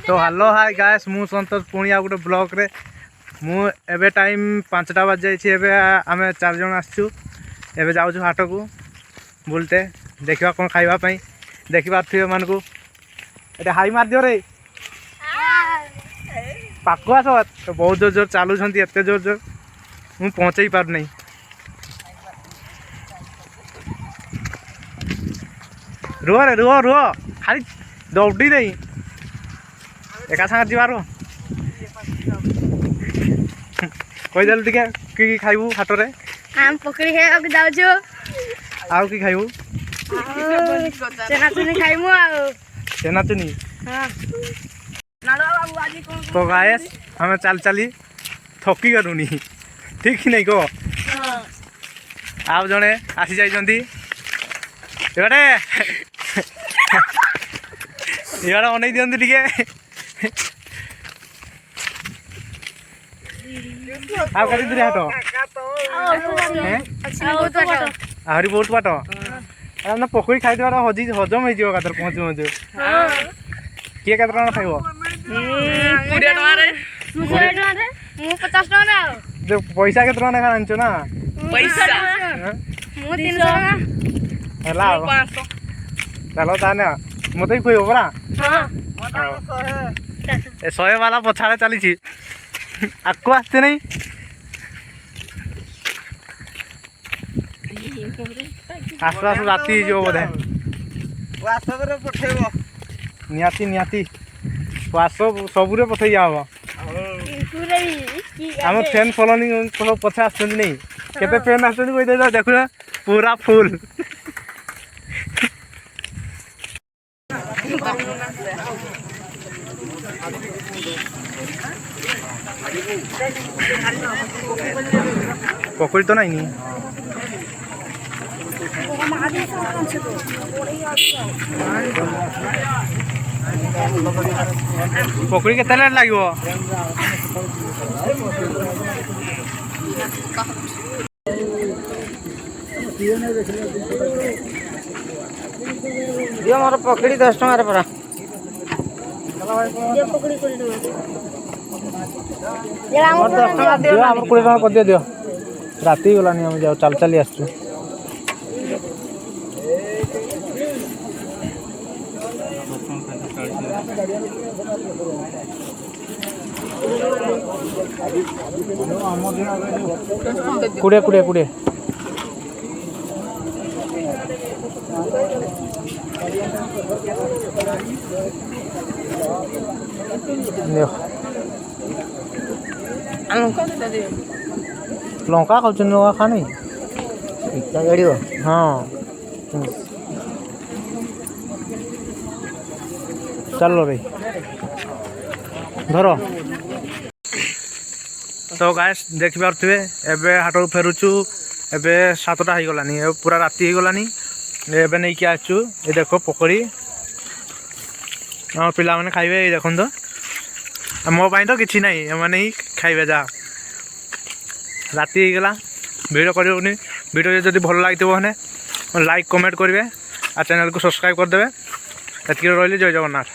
तो hello hi guys मु संतोष पुणी आ गोटे ब्लॉग रे मु एबे टाइम 5टा बज जाइए। एबे आमे 4 जन आसचु एबे जाउछु हाट को बुलते देखिबा कोन खाइबा पई देखि पारथिबे मन को एटा हाई मार दियो रे पाको आस तो बहुत जोर जोर चालू छंती एते जोर जोर मु पहुंचई पार नहीं। रुह रे रुह रुह खाली दौड़ी नहीं एका सागर जीवार कहीदेलु टिके कि खाइबू हाट रे हम पकड़ी खाइबा के जाउछु आउ कि खाइबू चना चुनी खाइमु आ चना चुनी। हां नालो बाबू आजी कोन तो गाइस हमें चल चली थकी गरुनी ठीक ही नहीं को हां आप जने आसी जाई जंदी एबारे यार ओनै दियंदी टिके आ कति दूर हाट आहरी बहुत बाट ना पकड़ी खाई देवार हजम हो जाओ कातर पहुँचू पहुँचू किए केते टका खाइबो 20 टका रे 50 टका ना जो पैसा केते टका ना आनछो ना पैसा मु 300 टका हला 500 चलो ताने मते ही खोइबो बरा हां ए 100 वाला पछाड़े चली छी आको आस्ते नहीं आस आस राति जो बोधे निहाती निहाती आस सबुरे पठे जाब आम फैन फॉलोइंग सब पछे आस नहीं केते फैन आस देखु पूरा फुल पकड़ी तो नहीं पकड़ी के तेल लगे दियो मोर पकड़ी 10 टका रे परा ये पकड़ी कोड़ी मोर 10 टका दियो दियो हमर 20 टका कर दियो दियो राती गलानी हम जाओ चल चली आसु कुड़े कुड़े कुड़े लंका खाऊ लंका खा नहीं हाँ चलो रे धर तो गाइस देखि पारथिबे एबे हाट फेरुचु एबे 7टा हो गलानी पूरा राति हो गलानी एबे नहीं क्या आचु ये देखो पकड़ी हम पिला माने खाइबे ये देखन तो मो पाई तो किछि नहीं माने ही खाइबे जा राति हो गला वीडियो करबोनी वीडियो जदी भल लागितबो हने लाइक कमेंट करिवे आ चैनल को सब्सक्राइब कर देबे एतकी रहली जय जगन्नाथ।